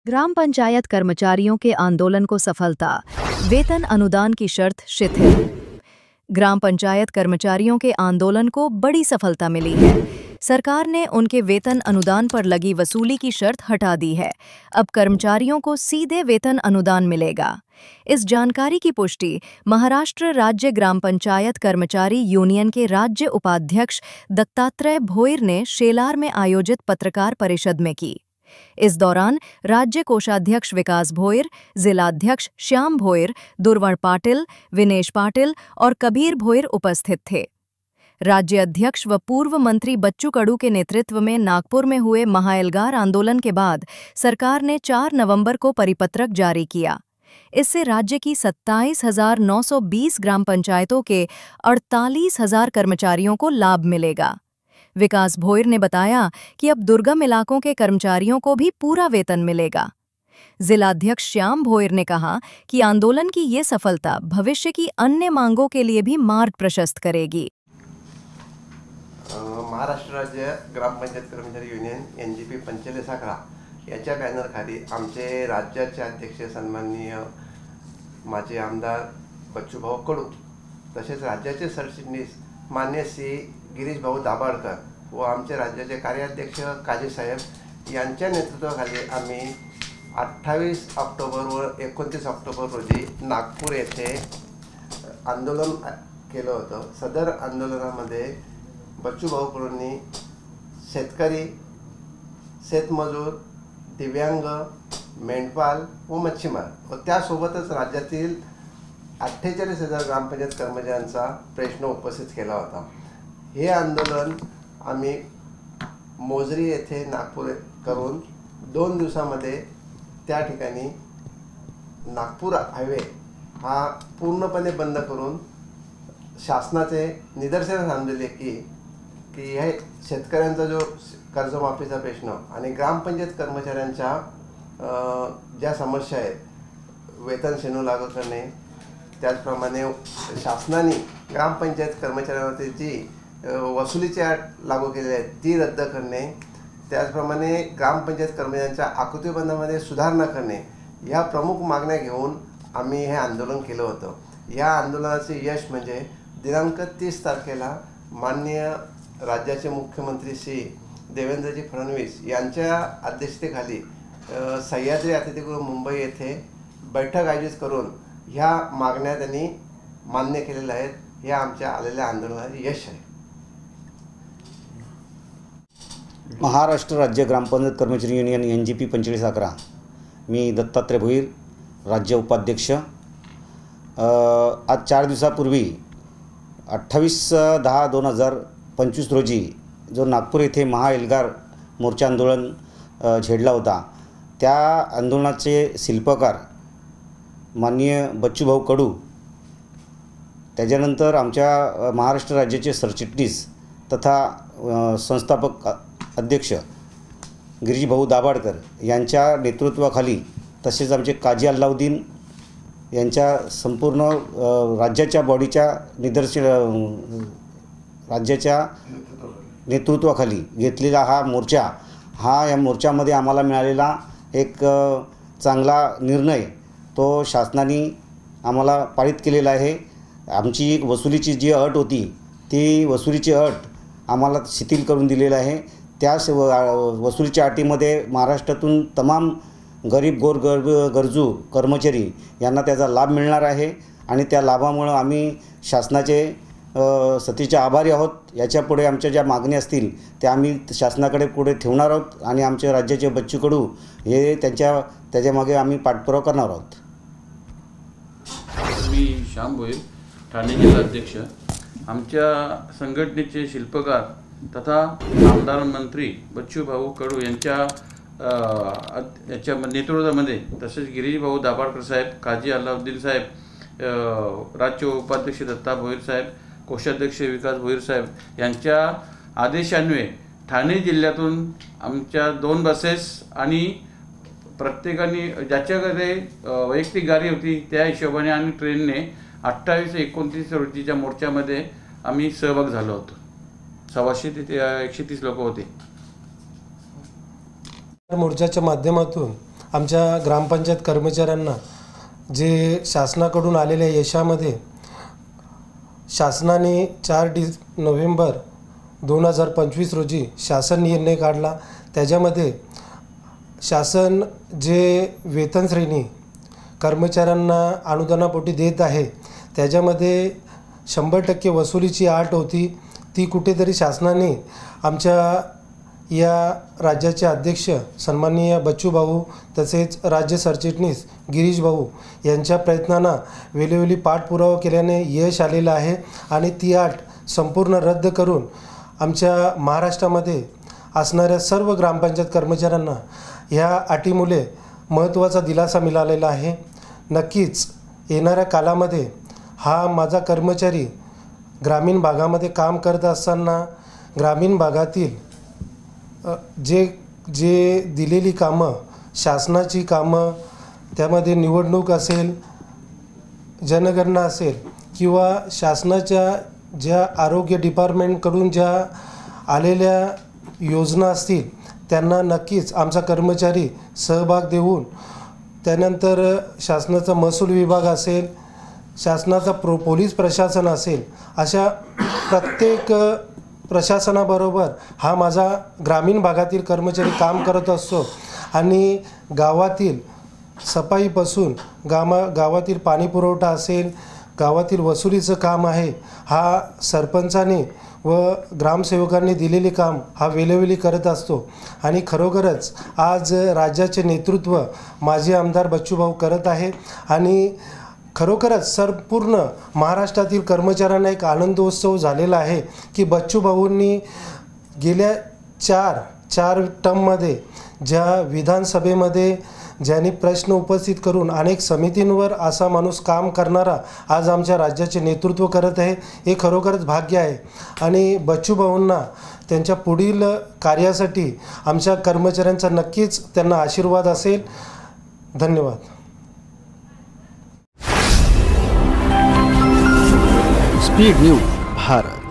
ग्राम पंचायत कर्मचारियों के आंदोलन को सफलता, वेतन अनुदान की शर्त शिथिल। ग्राम पंचायत कर्मचारियों के आंदोलन को बड़ी सफलता मिली है। सरकार ने उनके वेतन अनुदान पर लगी वसूली की शर्त हटा दी है। अब कर्मचारियों को सीधे वेतन अनुदान मिलेगा। इस जानकारी की पुष्टि महाराष्ट्र राज्य ग्राम पंचायत कर्मचारी यूनियन के राज्य उपाध्यक्ष दत्तात्रेय भोईर ने शेलार में आयोजित पत्रकार परिषद में की। इस दौरान राज्य कोषाध्यक्ष विकास भोईर, जिलाध्यक्ष श्याम भोईर, दुर्वण पाटिल, विनेश पाटिल और कबीर भोईर उपस्थित थे। राज्य अध्यक्ष व पूर्व मंत्री बच्चू कडू के नेतृत्व में नागपुर में हुए महाएल्गार आंदोलन के बाद सरकार ने 4 नवंबर को परिपत्रक जारी किया। इससे राज्य की 27,920 ग्राम पंचायतों के 48,000 कर्मचारियों को लाभ मिलेगा। विकास भोईर ने बताया कि अब दुर्गम इलाकों के कर्मचारियों को भी पूरा वेतन मिलेगा। जिलाध्यक्ष श्याम भोईर ने कहा कि आंदोलन की ये सफलता भविष्य की अन्य मांगों के लिए भी मार्ग प्रशस्त करेगी। महाराष्ट्र राज्य ग्रामपंचायत कर्मचारी युनियन NGP 4511 याच्या बॅनरखाली आमचे राज्याचे अध्यक्ष सन्माननीय माजी आमदार बच्चूभाऊ कडू तसेच राज्याचे सरचिटणीस मान्य श्री गिरीश भाऊ दाभाडकर व आमचे राज्याचे कार्याध्यक्ष काजी साहेब यांच्या नेतृत्वाखाली आम्ही 28 ऑक्टोबर व 29 ऑक्टोबर रोजी नागपूर येथे आंदोलन केलं होतं। सदर आंदोलनामध्ये बच्चूभाऊ कडूंनी शेतकरी, शेतमजूर, दिव्यांग, मेंढपाल व मच्छीमार व त्यासोबतच राज्यातील 48,000 ग्रामपंचायत कर्मचाऱ्यांचा प्रश्न उपस्थित केला होता। हे आंदोलन आम्ही मोजरी येथे नागपूर करून 2 दिवसामध्ये त्या ठिकाणी नागपूर हायवे हा पूर्णपणे बंद करून शासनाचे निदर्शनास आणले की हे शेतकऱ्यांचा जो कर्जमाफीचा प्रश्न आणि ग्रामपंचायत कर्मचाऱ्यांच्या ज्या समस्या आहेत, वेतन श्रेणू लागू करणे, त्याचप्रमाणे शासनाने ग्रामपंचायत कर्मचाऱ्यांवरती जी वसुलीची अट लागू केलेली आहे ती रद्द करणे, त्याचप्रमाणे ग्रामपंचायत कर्मचाऱ्यांच्या आकृतीबंधामध्ये सुधारणा करणे या प्रमुख मागण्या घेऊन आम्ही हे आंदोलन केलं होतं। या आंदोलनाचे यश म्हणजे दिनांक 30 तारखेला माननीय राज्याचे मुख्यमंत्री श्री देवेंद्रजी फडणवीस यांच्या अध्यक्षतेखाली सह्याद्री अतिथीगृह मुंबई येथे बैठक आयोजित करून ह्या मागण्या त्यांनी मान्य केलेल्या आहेत। हे आमच्या आलेल्या आंदोलनाचे यश आहे। महाराष्ट्र राज्य ग्रामपंचायत कर्मचारी युनियन NGP 4511 मी दत्तात्रेय भोईर, राज्य उपाध्यक्ष। आज 4 दिवसापूर्वी 28/10/2025 रोजी जो नागपूर येथे महाएल्गार मोर्चा आंदोलन छेडला होता, त्या आंदोलनाचे शिल्पकार माननीय बच्चूभाऊ कडू, त्याच्यानंतर आमच्या महाराष्ट्र राज्याचे सरचिटणीस तथा संस्थापक अध्यक्ष गिरीश भाऊ दाभाडकर यांच्या नेतृत्वाखाली तसेच आमचे काजी अल्लाउद्दीन यांच्या संपूर्ण राज्याच्या बॉडीच्या राज्याच्या नेतृत्वाखाली घेतलेला हा मोर्चा, या मोर्चामध्ये आम्हाला मिळालेला एक चांगला निर्णय तो शासनाने आम्हाला पारित केलेला आहे। आमची वसुलीची जी अट होती ती वसुलीची अट आम्हाला शिथिल करून दिलेली आहे। त्या वसुलीच्या अटीमध्ये महाराष्ट्रातून तमाम गरीब गरजू कर्मचारी यांना त्याचा लाभ मिळणार आहे आणि त्या लाभामुळे आम्ही शासनाचे सतीचे आभारी आहोत। याच्यापुढे आमच्या ज्या मागण्या असतील त्या आम्ही शासनाकडे पुढे ठेवणार आहोत आणि आमच्या राज्याचे बच्चू कडू हे त्याच्यामागे आम्ही पाठपुरावा करणार आहोत। मी श्याम भोईर, ठाणे जिल्हाध्यक्ष। आमच्या संघटनेचे शिल्पकार तथा आमदार मंत्री बच्चूभाऊ कडू यांच्या नेतृत्वामध्ये तसेच गिरीश भाऊ दाभाडकर साहेब, काजी अल्लाउद्दीन साहेब, राज्य उपाध्यक्ष दत्ता भोईर साहेब, कोषाध्यक्ष विकास भोईर साहेब यांच्या आदेशान्वये ठाणे जिल्ह्यातून आमच्या 2 बसेस आणि प्रत्येकाने ज्याच्याकडे वैयक्तिक गाडी होती त्या हिशोबाने आणि ट्रेनने 28-29 रोजीच्या मोर्चामध्ये आम्ही सहभाग झालो होतो। 100 ते 130 लोक होते। मोर्चाच्या माध्यमातून आमच्या ग्रामपंचायत कर्मचाऱ्यांना जे शासनाकडून आलेल्या यशामध्ये शासनाने 4 नोव्हेंबर 2025 रोजी शासन निर्णय काढला। त्याच्यामध्ये शासन जे वेतन श्रेणी कर्मचाऱ्यांना अनुदानापोटी देत आहे त्याच्यामध्ये 100% वसुलीची अट होती, ती कुठेतरी शासनाने आमच्या या राज्याचे अध्यक्ष सन्माननीय बच्चू भाऊ तसेच राज्य सरचिटणीस गिरीश भाऊ यांच्या प्रयत्नांना वेळोवेळी पाठपुरावा केल्याने यश आलेलं आहे आणि ती अट संपूर्ण रद्द करून आमच्या महाराष्ट्रामध्ये असणाऱ्या सर्व ग्रामपंचायत कर्मचाऱ्यांना ह्या अटीमुळे महत्त्वाचा दिलासा मिळालेला आहे। नक्कीच येणाऱ्या कालामध्ये हा माझा कर्मचारी ग्रामीण भागामध्ये काम करत असताना ग्रामीण भागातील जे दिलेली कामं, शासनाची कामं, त्यामध्ये निवडणूक असेल, जनगणना असेल किंवा शासनाच्या ज्या आरोग्य डिपार्टमेंटकडून ज्या आलेल्या योजना असतील त्यांना नक्कीच आमचा कर्मचारी सहभाग देऊन, त्यानंतर शासनाचा महसूल विभाग असेल, शासनाचा पोलीस प्रशासन असेल, अशा प्रत्येक प्रशासनाबरोबर हा माझा ग्रामीण भागातील कर्मचारी काम करत असतो आणि गावातील सफाईपासून गावातील पाणीपुरवठा असेल, गावातील वसुलीचं काम आहे, हा सरपंचाने व ग्रामसेवकांनी दिलेले काम हा वेळोवेळी करत असतो आणि खरोखरच आज राज्याचे नेतृत्व माजी आमदार बच्चूभाऊ करत आहे आणि खरोखरच संपूर्ण महाराष्ट्रातील कर्मचाऱ्यांना एक आनंदोत्सव झालेला आहे की बच्चूभाऊंनी गेल्या चार टर्ममध्ये ज्या विधानसभेमध्ये ज्यांनी प्रश्न उपस्थित करून अनेक समितींवर असा माणूस काम करणारा आज आमच्या राज्याचे नेतृत्व करत आहे, हे खरोखरच भाग्य आहे आणि बच्चूभाऊंना त्यांच्या पुढील कार्यासाठी आमच्या कर्मचाऱ्यांचा नक्कीच त्यांना आशीर्वाद असेल। धन्यवाद। Speed news Bharat.